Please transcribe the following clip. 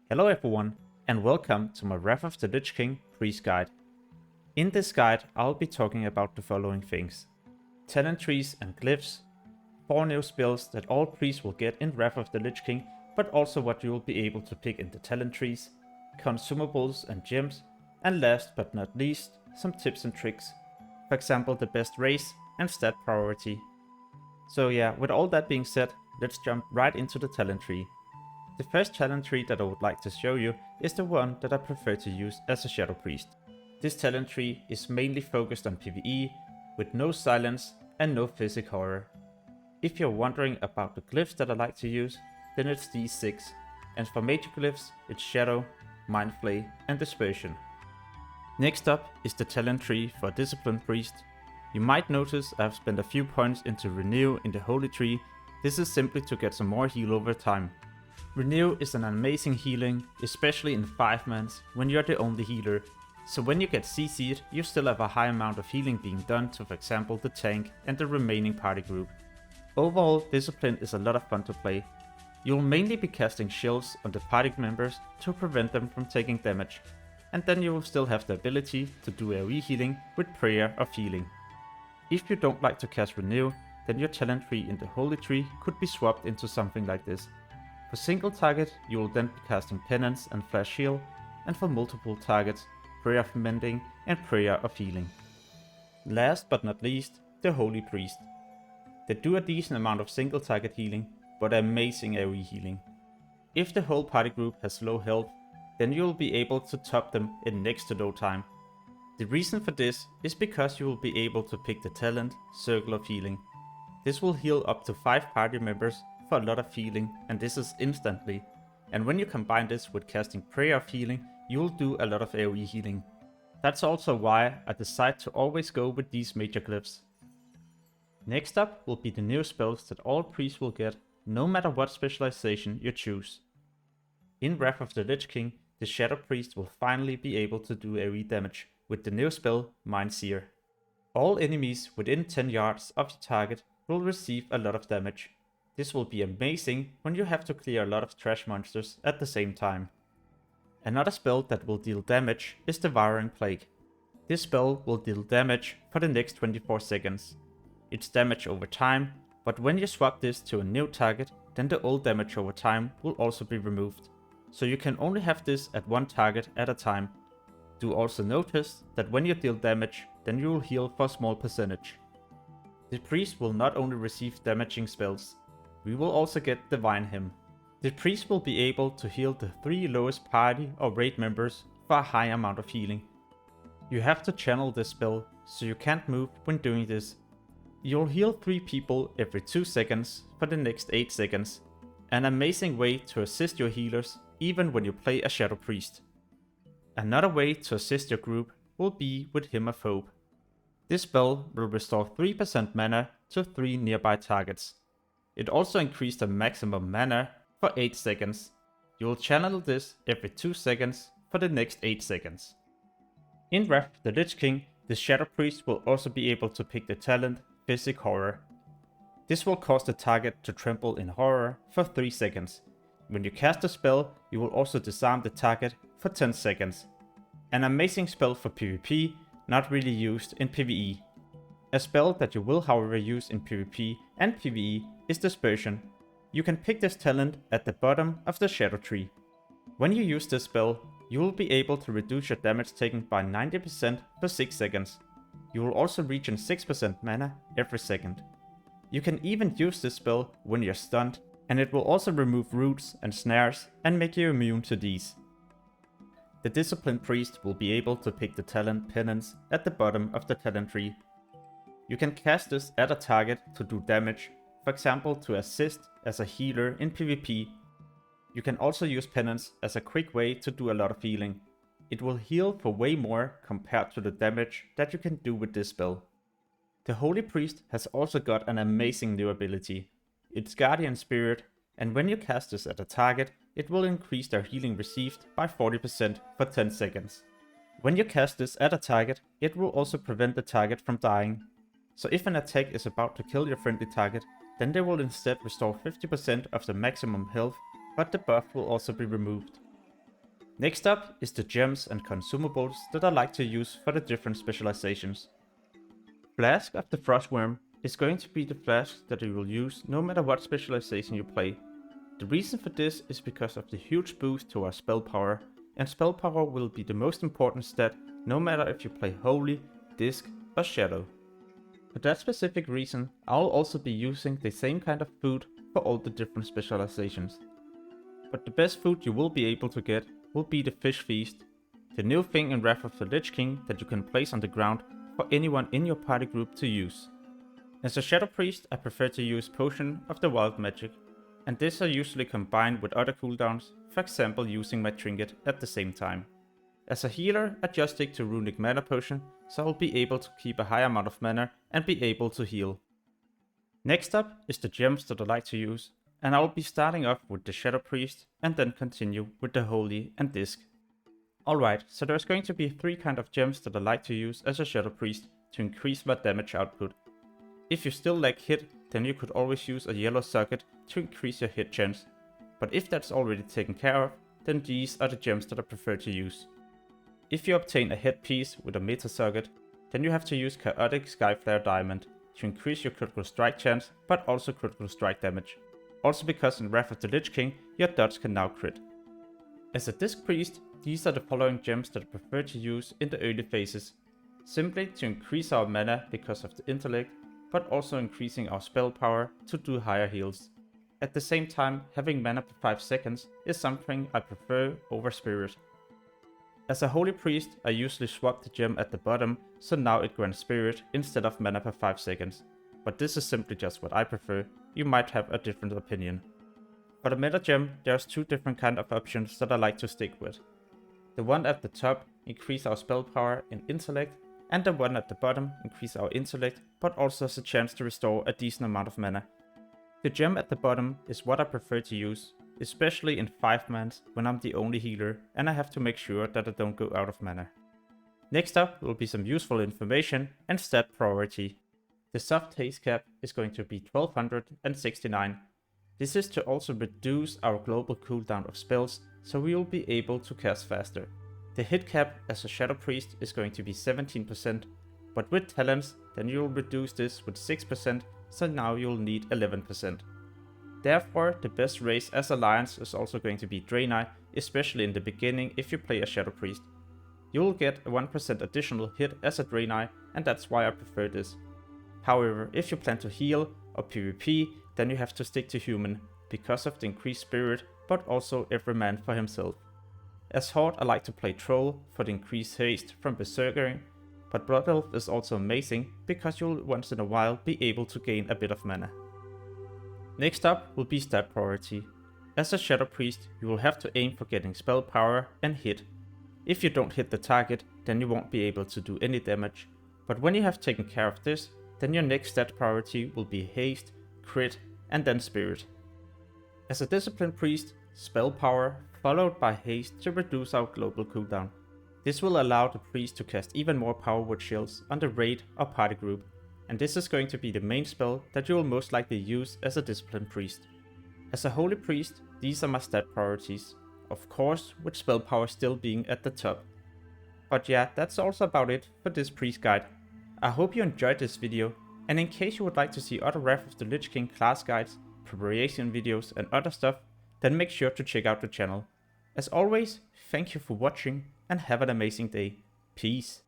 Hello everyone, and welcome to my Wrath of the Lich King Priest Guide. In this guide, I'll be talking about the following things: talent trees and glyphs, 4 new spells that all priests will get in Wrath of the Lich King, but also what you will be able to pick in the talent trees, consumables and gems, and last but not least, some tips and tricks. For example, the best race and stat priority. So yeah, with all that being said, let's jump right into the talent tree. The first talent tree that I would like to show you is the one that I prefer to use as a Shadow Priest. This talent tree is mainly focused on PvE, with no silence and no physic horror. If you're wondering about the glyphs that I like to use, then it's these 6, and for major glyphs it's Shadow, Mind Flay and Dispersion. Next up is the talent tree for Disciplined Priest. You might notice I've spent a few points into Renew in the Holy Tree. This is simply to get some more heal over time. Renew is an amazing healing, especially in 5-mans when you're the only healer, so when you get CC'd, you still have a high amount of healing being done to, for example, the tank and the remaining party group. Overall, Discipline is a lot of fun to play. You'll mainly be casting shields on the party members to prevent them from taking damage, and then you will still have the ability to do AoE healing with Prayer of Healing. If you don't like to cast Renew, then your talent tree in the Holy Tree could be swapped into something like this. For single target, you will then be casting Penance and Flash Heal, and for multiple targets, Prayer of Mending and Prayer of Healing. Last but not least, the Holy Priest. They do a decent amount of single target healing, but amazing AoE healing. If the whole party group has low health, then you will be able to top them in next to no time. The reason for this is because you will be able to pick the talent Circle of Healing. This will heal up to 5 party members for a lot of healing, and this is instantly. And when you combine this with casting Prayer of Healing, you will do a lot of AoE healing. That's also why I decide to always go with these major glyphs. Next up will be the new spells that all priests will get, no matter what specialization you choose. In Wrath of the Lich King, the Shadow Priest will finally be able to do AoE damage with the new spell Mind Seer. All enemies within 10 yards of your target will receive a lot of damage. This will be amazing when you have to clear a lot of trash monsters at the same time. Another spell that will deal damage is Devouring Plague. This spell will deal damage for the next 24 seconds. It's damage over time, but when you swap this to a new target, then the old damage over time will also be removed. So you can only have this at one target at a time. Do also notice that when you deal damage, then you will heal for a small percentage. The priest will not only receive damaging spells, we will also get Divine Hymn. The priest will be able to heal the 3 lowest party or raid members for a high amount of healing. You have to channel this spell, so you can't move when doing this. You'll heal 3 people every 2 seconds for the next 8 seconds. An amazing way to assist your healers even when you play a Shadow Priest. Another way to assist your group will be with Hemophobe. This spell will restore 3% mana to 3 nearby targets. It also increased the maximum mana for 8 seconds. You will channel this every 2 seconds for the next 8 seconds. In Wrath of the Lich King, the Shadow Priest will also be able to pick the talent Physic Horror. This will cause the target to tremble in horror for 3 seconds. When you cast a spell, you will also disarm the target for 10 seconds. An amazing spell for PvP, not really used in PvE. A spell that you will however use in PvP and PvE is Dispersion. You can pick this talent at the bottom of the Shadow Tree. When you use this spell, you will be able to reduce your damage taken by 90% for 6 seconds. You will also regen 6% mana every second. You can even use this spell when you're stunned, and it will also remove roots and snares and make you immune to these. The Disciplined Priest will be able to pick the talent Penance at the bottom of the talent tree. You can cast this at a target to do damage, for example to assist as a healer in PvP. You can also use Penance as a quick way to do a lot of healing. It will heal for way more compared to the damage that you can do with this spell. The Holy Priest has also got an amazing new ability. It's Guardian Spirit, and when you cast this at a target, it will increase their healing received by 40% for 10 seconds. When you cast this at a target, it will also prevent the target from dying. So if an attack is about to kill your friendly target, then they will instead restore 50% of the maximum health, but the buff will also be removed. Next up is the gems and consumables that I like to use for the different specializations. Flask of the Frostworm is going to be the flask that you will use no matter what specialization you play. The reason for this is because of the huge boost to our spell power, and spell power will be the most important stat no matter if you play Holy, Disc or Shadow. For that specific reason, I'll also be using the same kind of food for all the different specializations. But the best food you will be able to get will be the Fish Feast, the new thing in Wrath of the Lich King that you can place on the ground for anyone in your party group to use. As a Shadow Priest, I prefer to use Potion of the Wild Magic, and this are usually combined with other cooldowns, for example using my Trinket at the same time. As a healer, I just stick to Runic Mana Potion, so I'll be able to keep a high amount of mana and be able to heal. Next up is the gems that I like to use, and I'll be starting off with the Shadow Priest and then continue with the Holy and Disc. Alright, so there's going to be 3 kind of gems that I like to use as a Shadow Priest to increase my damage output. If you still lack hit, then you could always use a yellow socket to increase your hit chance. But if that's already taken care of, then these are the gems that I prefer to use. If you obtain a headpiece with a meta socket, then you have to use Chaotic Skyflare Diamond to increase your critical strike chance, but also critical strike damage. Also because in Wrath of the Lich King, your dodge can now crit. As a Disc Priest, these are the following gems that I prefer to use in the early phases. Simply to increase our mana because of the intellect, but also increasing our spell power to do higher heals. At the same time, having mana per 5 seconds is something I prefer over Spirit. As a Holy Priest, I usually swap the gem at the bottom, so now it grants Spirit instead of mana per 5 seconds. But this is simply just what I prefer, you might have a different opinion. For the meta gem, there's 2 different kind of options that I like to stick with. The one at the top increase our spell power in intellect, and the one at the bottom increase our intellect, but also has a chance to restore a decent amount of mana. The gem at the bottom is what I prefer to use, especially in 5-mans when I'm the only healer and I have to make sure that I don't go out of mana. Next up will be some useful information and stat priority. The soft haste cap is going to be 1269. This is to also reduce our global cooldown of spells, so we will be able to cast faster. The hit cap as a Shadow Priest is going to be 17%, but with talents then you'll reduce this with 6%, so now you'll need 11%. Therefore, the best race as Alliance is also going to be Draenei, especially in the beginning if you play a Shadow Priest. You'll get a 1% additional hit as a Draenei, and that's why I prefer this. However, if you plan to heal or PvP, then you have to stick to Human, because of the increased Spirit, but also every man for himself. As Horde, I like to play Troll for the increased haste from Berserkering, but Blood Elf is also amazing because you'll once in a while be able to gain a bit of mana. Next up will be stat priority. As a Shadow Priest, you will have to aim for getting spell power and hit. If you don't hit the target, then you won't be able to do any damage, but when you have taken care of this, then your next stat priority will be haste, crit, and then spirit. As a Discipline Priest, spell power followed by haste to reduce our global cooldown. This will allow the priest to cast even more power word shields on the raid or party group, and this is going to be the main spell that you will most likely use as a Discipline Priest. As a Holy Priest, these are my stat priorities, of course with spell power still being at the top. But yeah, that's also about it for this priest guide. I hope you enjoyed this video, and in case you would like to see other Wrath of the Lich King class guides, preparation videos and other stuff, then make sure to check out the channel. As always, thank you for watching and have an amazing day. Peace.